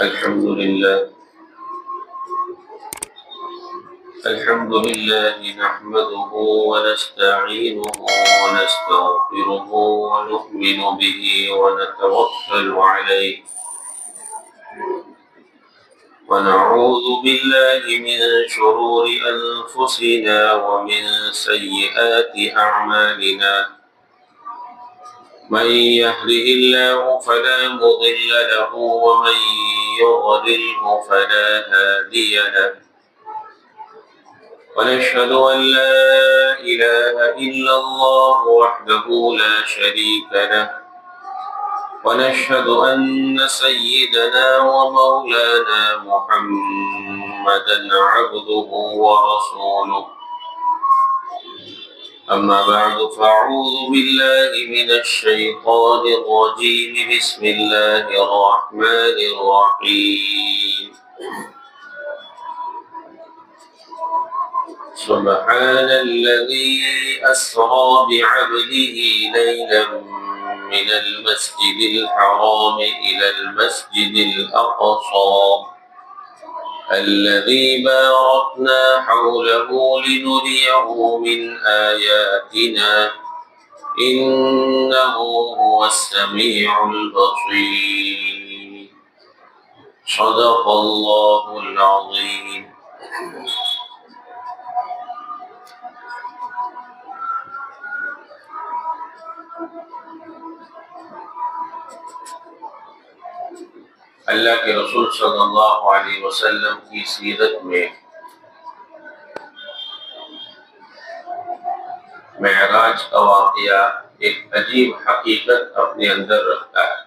الحمد لله نحمده ونستعينه ونستغفره ونؤمن به ونتوكل عليه ونعوذ بالله من شرور أنفسنا ومن سيئات أعمالنا من يهده الله فلا مضل له ومن يضلله فلا هادي له ونشهد أن لا إله إلا الله وحده لا شريك له ونشهد أن سيدنا ومولانا محمدا عبده ورسوله أما بعد فأعوذ بالله من الشيطان الرجيم بسم الله الرحمن الرحيم سبحان الذي أسرى بعبده ليلا من المسجد الحرام إلى المسجد الأقصى الذي باركنا حوله لنريه من آياتنا إنه هو السميع البصير صدق الله العظيم اللہ کے رسول صلی اللہ علیہ وسلم کی سیرت میں معراج کا واقعہ ایک عجیب حقیقت اپنے اندر رکھتا ہے۔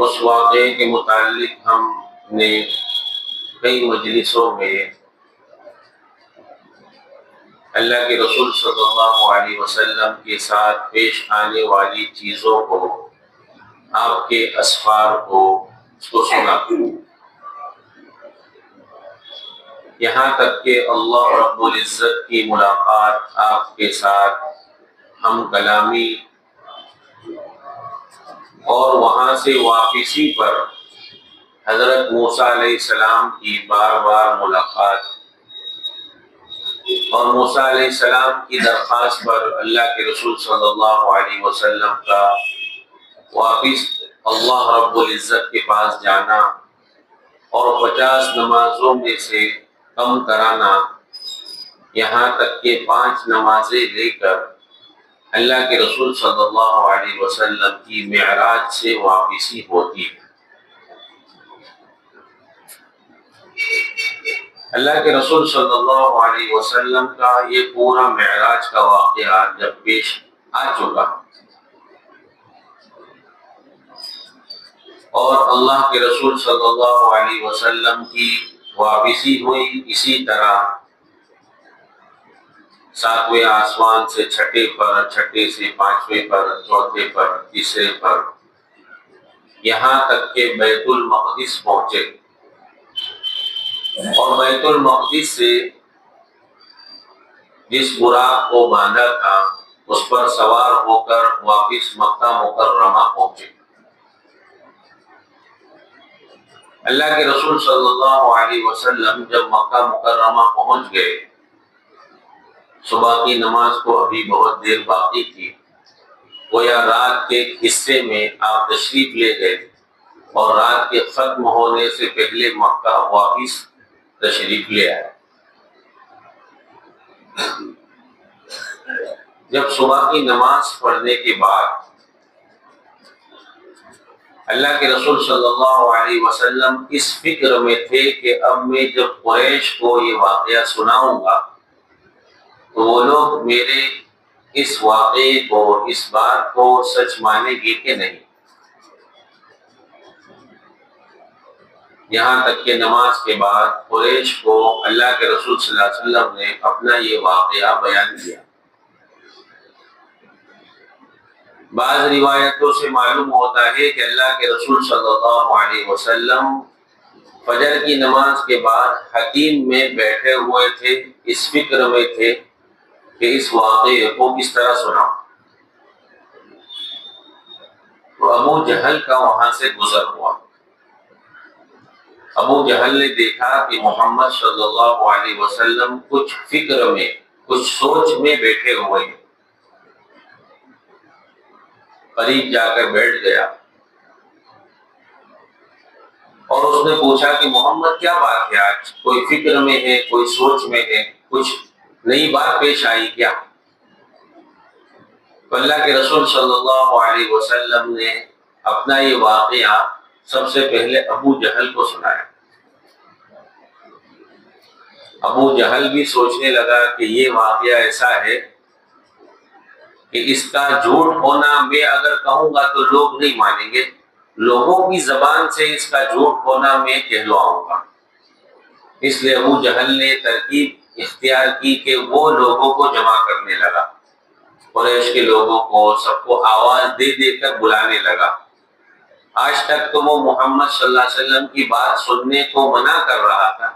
اس واقعے کے متعلق ہم نے کئی مجلسوں میں اللہ کے رسول صلی اللہ علیہ وسلم کے ساتھ پیش آنے والی چیزوں کو، آپ کے اسفار کو سنا، یہاں تک کہ اللہ رب العزت کی ملاقات آپ کے ساتھ ہم کلامی اور وہاں سے واپسی پر حضرت موسیٰ علیہ السلام کی بار بار ملاقات اور موسیٰ علیہ السلام کی درخواست پر اللہ کے رسول صلی اللہ علیہ وسلم کا واپس اللہ رب العزت کے پاس جانا اور 50 نمازوں میں سے کم کرانا، یہاں تک کہ 5 نمازیں لے کر اللہ کے رسول صلی اللہ علیہ وسلم کی معراج سے واپسی ہوتی ہے۔ اللہ کے رسول صلی اللہ علیہ وسلم کا یہ پورا معراج کا واقعہ جب پیش آ چکا اور اللہ کے رسول صلی اللہ علیہ وسلم کی واپسی ہوئی، اسی طرح 7ویں آسمان سے 6ٹھے پر، 6ٹھے سے 5ویں پر، 4تھے پر، 3رے پر، یہاں تک کہ بیت المقدس پہنچے اور بیت المقدس سے جس براق کو باندھا تھا اس پر سوار ہو کر واپس مکہ مکرمہ پہنچے۔ اللہ کے رسول صلی اللہ علیہ وسلم جب مکہ مکرمہ پہنچ گئے، صبح کی نماز کو ابھی بہت دیر باقی تھی، گویا رات کے حصے میں آپ تشریف لے گئے اور رات کے ختم ہونے سے پہلے مکہ واپس تشریف لے آئے۔ جب صبح کی نماز پڑھنے کے بعد اللہ کے رسول صلی اللہ علیہ وسلم اس فکر میں تھے کہ اب میں جب قریش کو یہ واقعہ سناؤں گا تو وہ لوگ میرے اس واقعے کو، اس بات کو سچ مانیں گے کہ نہیں۔ یہاں تک کہ نماز کے بعد قریش کو اللہ کے رسول صلی اللہ علیہ وسلم نے اپنا یہ واقعہ بیان کیا۔ بعض روایتوں سے معلوم ہوتا ہے کہ اللہ کے رسول صلی اللہ علیہ وسلم فجر کی نماز کے بعد حتیم میں بیٹھے ہوئے تھے، اس فکر میں تھے کہ اس واقعے کو کس طرح سناؤں۔ تو ابو جہل کا وہاں سے گزر ہوا۔ ابو جہل نے دیکھا کہ محمد صلی اللہ علیہ وسلم کچھ فکر میں، کچھ سوچ میں بیٹھے ہوئے ہیں۔ قریب جا کر بیٹھ گیا اور اس نے پوچھا کہ محمد کیا بات ہے، آج کوئی فکر میں ہے، کوئی سوچ میں ہے، کچھ نئی بات پیش آئی کیا؟ تو اللہ کے رسول صلی اللہ علیہ وسلم نے اپنا یہ واقعہ سب سے پہلے ابو جہل کو سنایا۔ ابو جہل بھی سوچنے لگا کہ یہ واقعہ ایسا ہے کہ اس کا جھوٹ ہونا میں اگر کہوں گا تو لوگ نہیں مانیں گے، لوگوں کی زبان سے اس کا جھوٹ ہونا میں کہلواؤں گا۔ اس لیے ابو جہل نے ترکیب اختیار کی کہ وہ لوگوں کو جمع کرنے لگا، قریش کے لوگوں کو، سب کو آواز دے دے کر بلانے لگا۔ آج تک تو وہ محمد صلی اللہ علیہ وسلم کی بات سننے کو منع کر رہا تھا،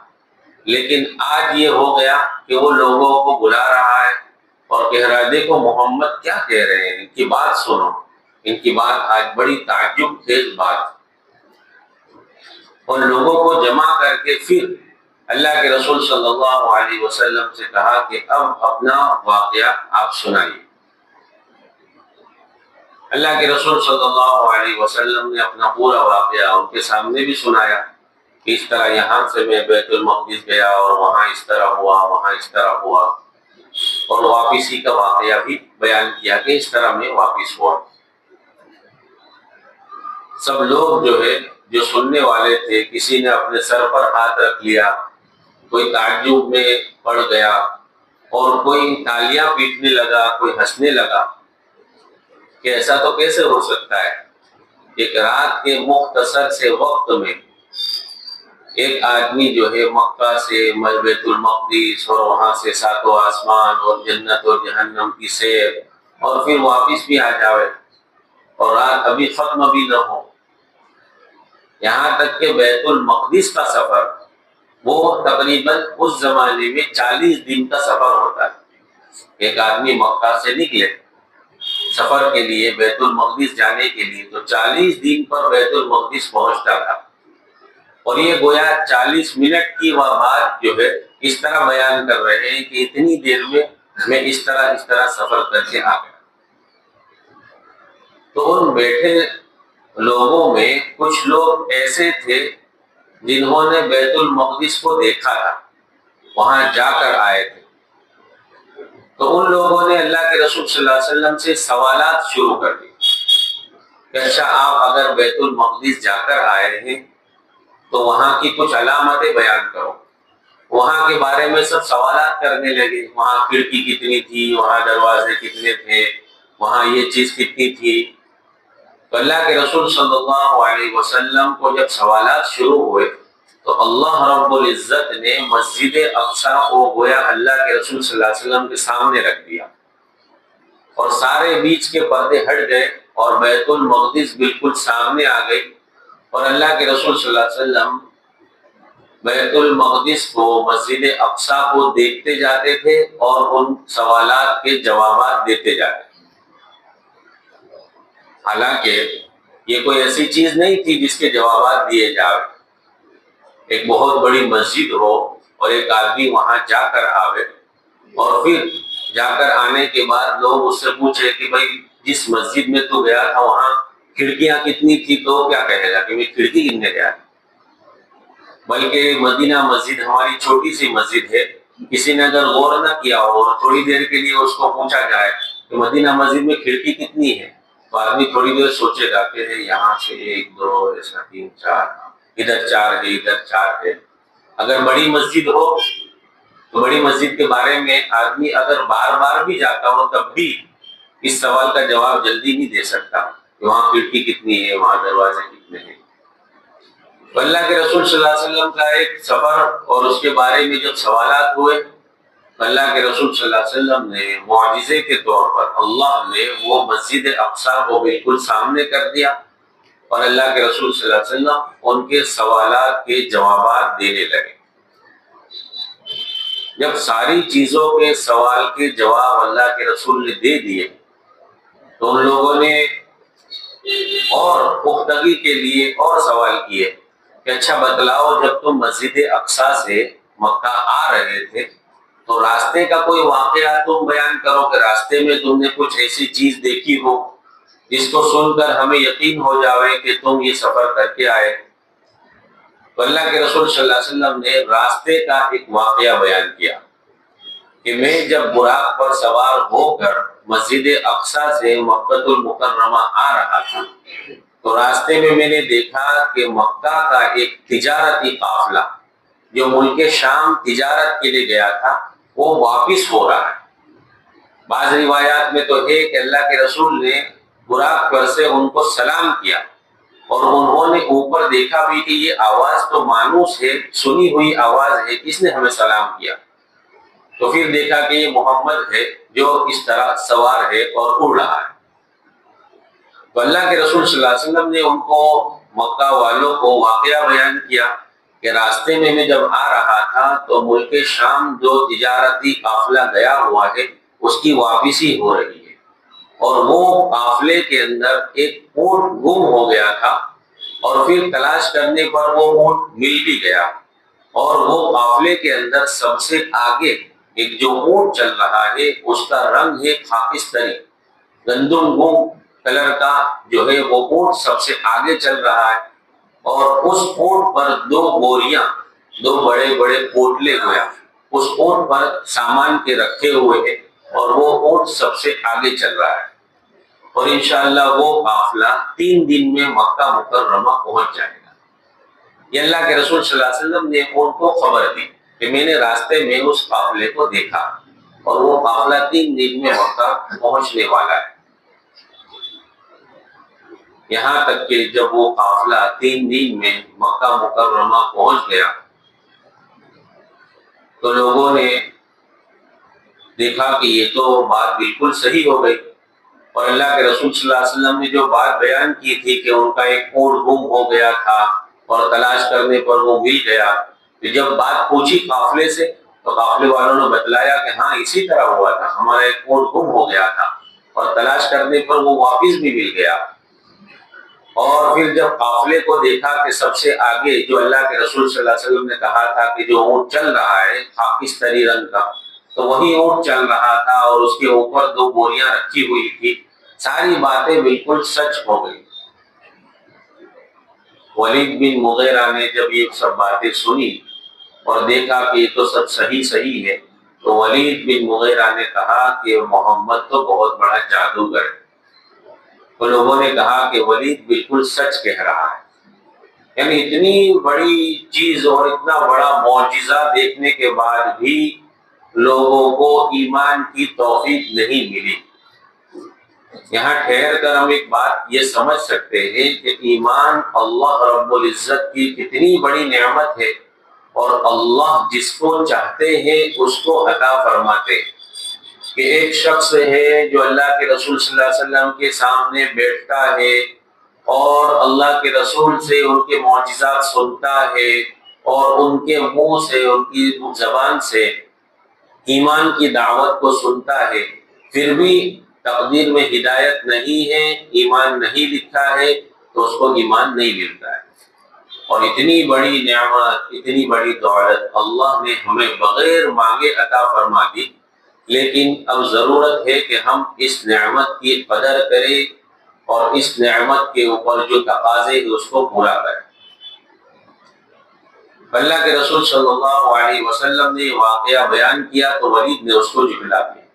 لیکن آج یہ ہو گیا کہ وہ لوگوں کو بلا رہا ہے اور کہہ رہا ہے دیکھو محمد کیا کہہ رہے ہیں، ان کی بات سنو۔ ان کی بات آج بڑی تعجب خیز بات، اور لوگوں کو جمع کر کے پھر اللہ کے رسول صلی اللہ علیہ وسلم سے کہا کہ اب اپنا واقعہ آپ سنائیے۔ اللہ کے رسول صلی اللہ علیہ وسلم نے اپنا پورا واقعہ ان کے سامنے بھی سنایا کہ اس طرح یہاں سے میں بیت المقدس گیا اور وہاں اس طرح ہوا، وہاں اس طرح ہوا، اور واپسی کا واقعہ بھی بیان کیا کہ اس طرح میں واپس ہوا۔ سب لوگ جو سننے والے تھے، کسی نے اپنے سر پر ہاتھ رکھ لیا، کوئی تعجب میں پڑ گیا اور کوئی تالیاں پیٹنے لگا، کوئی ہنسنے لگا کہ ایسا تو کیسے ہو سکتا ہے، ایک رات کے مختصر سے وقت میں ایک آدمی مکہ سے بیت المقدس اور وہاں سے ساتوں آسمان اور جنت اور جہنم کی سیر اور پھر واپس بھی آ جاوے اور رات ابھی ختم بھی نہ ہو۔ یہاں تک کہ بیت المقدس کا سفر وہ تقریباً اس زمانے میں 40 دن کا سفر ہوتا ہے۔ ایک آدمی مکہ سے نکلے سفر کے لیے، بیت المقدس جانے کے لیے، تو 40 دن پر بیت المقدس پہنچتا تھا، اور یہ گویا 40 منٹ کی وہ بات اس طرح بیان کر رہے ہیں کہ اتنی دیر میں اس طرح سفر کر کے آ گیا۔ تو ان بیٹھے لوگوں میں کچھ لوگ ایسے تھے جنہوں نے بیت المقدس کو دیکھا تھا، وہاں جا کر آئے تھے۔ تو ان لوگوں نے اللہ کے رسول صلی اللہ علیہ وسلم سے سوالات شروع کر دیے کہ اچھا آپ اگر بیت المقدس جا کر آئے ہیں تو وہاں کی کچھ علامتیں بیان کرو۔ وہاں کے بارے میں سب سوالات کرنے لگے، وہاں کھڑکی کتنی تھی، وہاں دروازے کتنے تھے، وہاں یہ چیز کتنی تھی۔ تو اللہ کے رسول صلی اللہ علیہ وسلم کو جب سوالات شروع ہوئے تو اللہ رب العزت نے مسجد اقصی کو گویا اللہ کے رسول صلی اللہ علیہ وسلم کے سامنے رکھ دیا، اور سارے بیچ کے پردے ہٹ گئے اور بیت المقدس بالکل سامنے آ گئی، اور اللہ کے رسول صلی اللہ علیہ وسلم بیت المقدس کو، مسجد اقصی کو دیکھتے جاتے تھے اور ان سوالات کے جوابات دیتے جاتے تھے۔ حالانکہ یہ کوئی ایسی چیز نہیں تھی جس کے جوابات دیے جائے۔ ایک بہت بڑی مسجد ہو اور ایک آدمی وہاں جا کر آوے، اور پھر جا کر آنے کے بعد لوگ اس سے پوچھے کہ بھائی جس مسجد میں تو گیا تھا وہاں کھڑکیاں کتنی تھی، تو کیا کہے گا کہ میں کھڑکی گننے گیا۔ بلکہ مدینہ مسجد ہماری چھوٹی سی مسجد ہے، کسی نے اگر غور نہ کیا ہو اور تھوڑی دیر کے لیے اس کو پوچھا جائے کہ مدینہ مسجد میں کھڑکی کتنی ہے، تو آدمی تھوڑی دیر سوچے گا کہ یہاں سے 1 2 ایسا 3 4، ادھر 4 ہے، ادھر 4 ہے۔ اگر بڑی مسجد ہو تو بڑی مسجد کے بارے میں آدمی اگر بار بار بھی جاتا ہو تب بھی اس سوال کا جواب جلدی نہیں دے سکتا کہ وہاں کھڑکی کتنی ہے، وہاں دروازے کتنے ہیں۔ تو اللہ کے رسول صلی اللہ علیہ وسلم کا ایک سفر اور اس کے بارے میں جب سوالات ہوئے، اللہ کے رسول صلی اللہ علیہ وسلم نے معجزے کے طور پر اللہ نے وہ مسجد اقصی کو بالکل سامنے کر دیا، اور اللہ کے رسول صلی اللہ علیہ وسلم ان کے سوالات کے جوابات دینے لگے۔ جب ساری چیزوں کے سوال کے جواب اللہ کے رسول نے دے دیے تو ان لوگوں نے اور پختگی کے لیے اور سوال کیے کہ اچھا بتلاؤ، جب تم مسجد اقصی سے مکہ آ رہے تھے تو راستے کا کوئی واقعہ تم بیان کرو کہ راستے میں تم نے کچھ ایسی چیز دیکھی ہو جس کو سن کر ہمیں یقین ہو جاوے کہ تم یہ سفر کر کے آئے۔ تو اللہ کے رسول صلی اللہ علیہ وسلم نے راستے کا ایک واقعہ بیان کیا کہ میں جب براق پر سوار ہو کر مسجد اقصی سے مکہ المکرمہ آ رہا تھا تو راستے میں نے دیکھا کہ مکہ کا ایک تجارتی قافلہ جو ملک شام تجارت کے لیے گیا تھا وہ واپس ہو رہا ہے۔ بعض روایات میں تو ہے کہ اللہ کے رسول نے براق پر سے ان کو سلام کیا اور انہوں نے اوپر دیکھا بھی کہ یہ آواز تو مانوس ہے، سنی ہوئی آواز ہے، کس نے ہمیں سلام کیا؟ تو پھر دیکھا کہ یہ محمد ہے جو اس طرح سوار ہے اور اڑ رہا ہے۔ تو اللہ کے رسول صلی اللہ علیہ وسلم نے ان کو، مکہ والوں کو واقعہ بیان کیا کہ راستے میں جب آ رہا تھا تو ملک شام جو تجارتی قافلہ گیا ہوا ہے اس کی واپسی ہو رہی ہے، اور وہ قافلے کے اندر ایک اونٹ گم ہو گیا تھا، اور پھر تلاش کرنے پر وہ اونٹ مل بھی گیا، اور وہ قافلے کے اندر سب سے آگے ایک جو اونٹ چل رہا ہے اس کا رنگ ہے خاکستری، گندم گم کلر کا جو ہے وہ اونٹ سب سے آگے چل رہا ہے، اور اس اونٹ پر دو بوریاں، دو بڑے بڑے پوٹلے گویا اس اونٹ پر سامان کے رکھے ہوئے ہیں، اور وہ اونٹ سب سے آگے چل رہا ہے، اور انشاءاللہ وہ قافلہ 3 دن میں مکہ مکرمہ پہنچ جائے گا۔ یہ اللہ کے رسول صلی اللہ علیہ وسلم نے ان کو خبر دی کہ میں نے راستے میں اس قافلے کو دیکھا، اور وہ قافلہ 3 دن میں مکہ پہنچنے والا ہے۔ یہاں تک کہ جب وہ قافلہ 3 دن میں مکہ مکرمہ پہنچ گیا تو لوگوں نے دیکھا کہ یہ تو بات بالکل صحیح ہو گئی، اور اللہ کے رسول صلی اللہ علیہ وسلم نے جو بات بیان کی تھی کہ ان کا ایک اونٹ گم ہو گیا تھا اور تلاش کرنے پر وہ مل گیا، تو جب بات پوچھی قافلے سے تو قافلے والوں نے بتلایا کہ ہاں اسی طرح ہوا تھا، ہمارا ایک اونٹ گم ہو گیا تھا اور تلاش کرنے پر وہ واپس بھی مل گیا۔ اور پھر جب قافلے کو دیکھا کہ سب سے آگے جو اللہ کے رسول صلی اللہ علیہ وسلم نے کہا تھا کہ جو اونٹ چل رہا ہے خاکستری رنگ کا، تو وہی اونٹ چل رہا تھا اور اس کے اوپر 2 بوریاں رکھی ہوئی تھی، ساری باتیں بالکل سچ ہو گئی۔ ولید بن مغیرہ نے جب یہ سب باتیں سنی اور دیکھا کہ یہ تو سب صحیح ہے، تو ولید بن مغیرہ نے کہا کہ محمد تو بہت بڑا جادوگر ہے۔ تو لوگوں نے کہا کہ ولید بالکل سچ کہہ رہا ہے، یعنی اتنی بڑی چیز اور اتنا بڑا معجزہ دیکھنے کے بعد بھی لوگوں کو ایمان کی توفیق نہیں ملی۔ یہاں ٹھہر کر ہم ایک بات یہ سمجھ سکتے ہیں کہ ایمان اللہ رب العزت کی کتنی بڑی نعمت ہے، اور اللہ جس کو چاہتے ہیں اس کو عطا فرماتے ہیں۔ کہ ایک شخص ہے جو اللہ کے رسول صلی اللہ علیہ وسلم کے سامنے بیٹھتا ہے اور اللہ کے رسول سے ان کے معجزات سنتا ہے، اور ان کے منہ سے، ان کی زبان سے ایمان کی دعوت کو سنتا ہے، پھر بھی تقدیر میں ہدایت نہیں ہے، ایمان نہیں لکھا ہے، تو اس کو ایمان نہیں ملتا ہے۔ اور اتنی بڑی نعمت، اتنی بڑی دولت اللہ نے ہمیں بغیر مانگے عطا فرما دی، لیکن اب ضرورت ہے کہ ہم اس نعمت کی قدر کریں اور اس نعمت کے اوپر جو تقاضے ہیں اس کو پورا کریں۔ اللہ کے رسول صلی اللہ علیہ وسلم نے واقعہ بیان کیا تو ولید نے اس کو جھٹلا دیا۔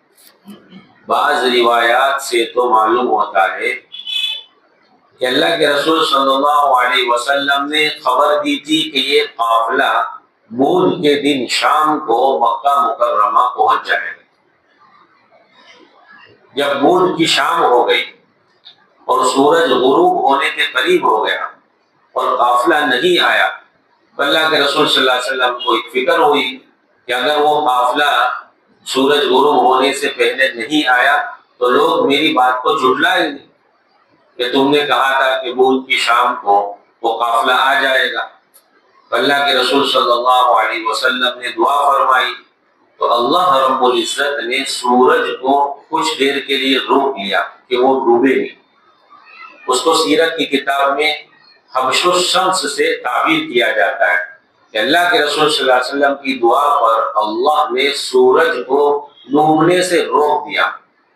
بعض روایات سے تو معلوم ہوتا ہے کہ اللہ کے رسول صلی اللہ علیہ وسلم نے خبر دی تھی کہ یہ قافلہ بدھ کے دن شام کو مکہ مکرمہ پہنچ جائے گا۔ جب بدھ کی شام ہو گئی اور سورج غروب ہونے کے قریب ہو گیا اور قافلہ نہیں آیا، تو اللہ کے رسول صلی اللہ علیہ وسلم کو ایک فکر ہوئی کہ اگر وہ قافلہ سورج غروب ہونے سے پہلے نہیں آیا تو لوگ میری بات کو جھٹلائیں گے کہ تم نے کہا تھا کہ بدھ کی شام کو وہ قافلہ آ جائے گا۔ تو اللہ کے رسول صلی اللہ علیہ وسلم نے دعا فرمائی تو اللہ رب العزت نے سورج کو کچھ دیر کے لیے روک لیا کہ وہ ڈوبے نہیں، اس کو سیرت کی کتاب میں حبش الشمس سے تعبیر کیا جاتا ہے کہ اللہ کے رسول صلی اللہ علیہ وسلم کی دعا پر اللہ نے سورج کو ڈوبنے سے روک دیا،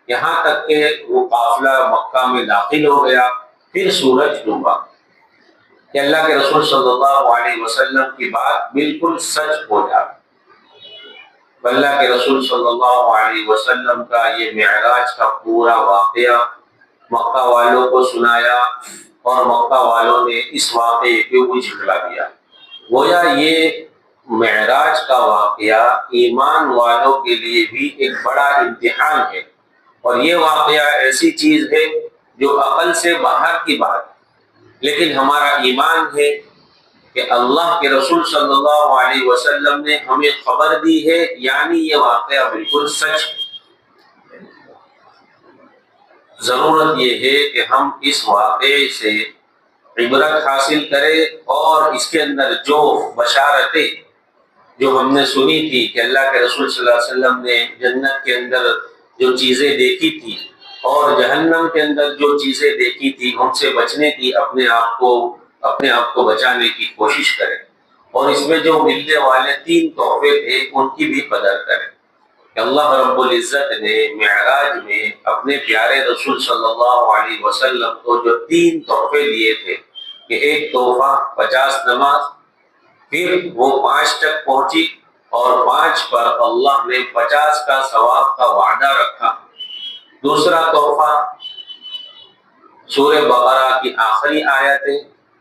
یہاں تک کہ وہ قافلہ مکہ میں داخل ہو گیا، پھر سورج ڈوبا، کہ اللہ کے رسول صلی اللہ علیہ وسلم کی بات بالکل سچ ہو جائے۔ اللہ کے رسول صلی اللہ علیہ وسلم کا یہ معراج کا پورا واقعہ مکہ والوں کو سنایا، اور مکہ والوں نے اس واقعے کو جھٹلا دیا۔ گویا یہ معراج کا واقعہ ایمان والوں کے لیے بھی ایک بڑا امتحان ہے، اور یہ واقعہ ایسی چیز ہے جو عقل سے باہر کی بات ہے، لیکن ہمارا ایمان ہے کہ اللہ کے رسول صلی اللہ علیہ وسلم نے ہمیں خبر دی ہے، یعنی یہ واقعہ بالکل سچ ہے۔ ضرورت یہ ہے کہ ہم اس واقعے سے عبرت حاصل کریں، اور اس کے اندر جو بشارتیں جو ہم نے سنی تھی کہ اللہ کے رسول صلی اللہ علیہ وسلم نے جنت کے اندر جو چیزیں دیکھی تھی اور جہنم کے اندر جو چیزیں دیکھی تھی، ان سے بچنے کی اپنے آپ کو بچانے کی کوشش کریں، اور اس میں جو ملنے والے 3 تحفے تھے ان کی بھی قدر کریں کہ اللہ رب العزت نے معراج میں اپنے پیارے رسول صلی اللہ علیہ وسلم کو جو 3 تحفے دیے تھے، کہ ایک تحفہ 50 نماز، پھر وہ 5 تک پہنچی، اور 5 پر اللہ نے 50 کا ثواب کا وعدہ رکھا۔ دوسرا تحفہ سورہ بقرہ کی آخری آیتیں،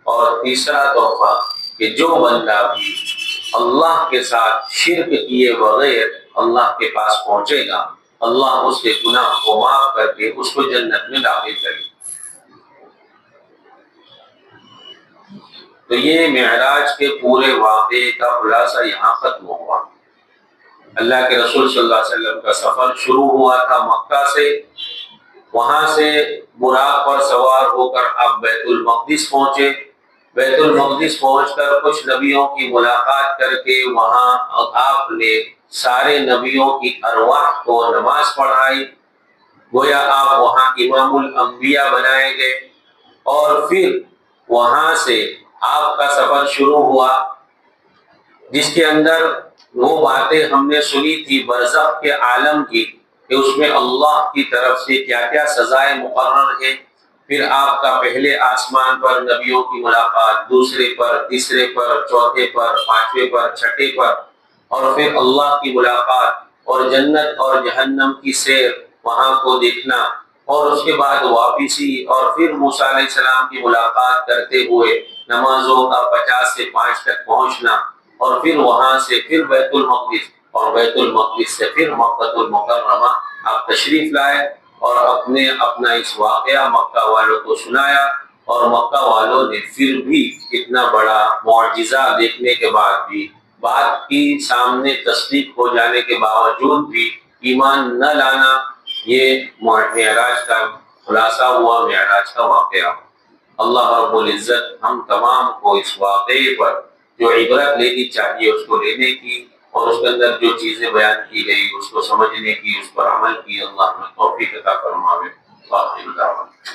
اور تیسرا تحفہ کہ جو بندہ بھی اللہ کے ساتھ شرک کیے بغیر اللہ کے پاس پہنچے گا، اللہ اس کے گناہ کو معاف کر کے اس کو جنت میں داخل کرے گا۔ تو یہ معراج کے پورے واقعے کا خلاصہ یہاں ختم ہوا۔ اللہ کے رسول صلی اللہ علیہ وسلم کا سفر شروع ہوا تھا مکہ سے، وہاں سے براق پر سوار ہو کر آپ بیت المقدس پہنچے، بیت المقدس پہنچ کر کچھ نبیوں کی ملاقات کر کے وہاں آپ نے سارے نبیوں کی ارواح کو نماز پڑھائی، گویا آپ وہاں امام الانبیاء بنائے گئے، اور پھر وہاں سے آپ کا سفر شروع ہوا، جس کے اندر وہ باتیں ہم نے سنی تھی برزخ کے عالم کی، کہ اس میں اللہ کی طرف سے کیا کیا سزائیں مقرر ہیں۔ پھر آپ کا پہلے آسمان پر نبیوں کی ملاقات، دوسرے پر، تیسرے پر، چوتھے پر، 5ویں پر، 6ٹھے پر، اور پھر اللہ کی ملاقات اور جنت اور جہنم کی سیر، وہاں کو دیکھنا، اور اس کے بعد واپسی، اور پھر موسیٰ علیہ السلام کی ملاقات کرتے ہوئے نمازوں کا 50 سے 5 تک پہنچنا، اور پھر وہاں سے پھر بیت المقدس، اور بیت المقدس سے پھر مکہ المکرمہ آپ تشریف لائے، اور اپنا اس واقعہ مکہ والوں کو سنایا، اور مکہ والوں نے پھر بھی اتنا بڑا معجزہ دیکھنے کے بعد بھی، بات کی سامنے تصدیق ہو جانے کے باوجود بھی ایمان نہ لانا، یہ معراج کا خلاصہ ہوا، معراج کا واقعہ۔ اللہ رب العزت ہم تمام کو اس واقعے پر جو عبرت لینی چاہیے اس کو لینے کی، اور اس کے اندر جو چیزیں بیان کی گئی اس کو سمجھنے کی، اس پر عمل کی، اللہ ہمیں توفیق عطا فرماوے۔ آخر دعوانا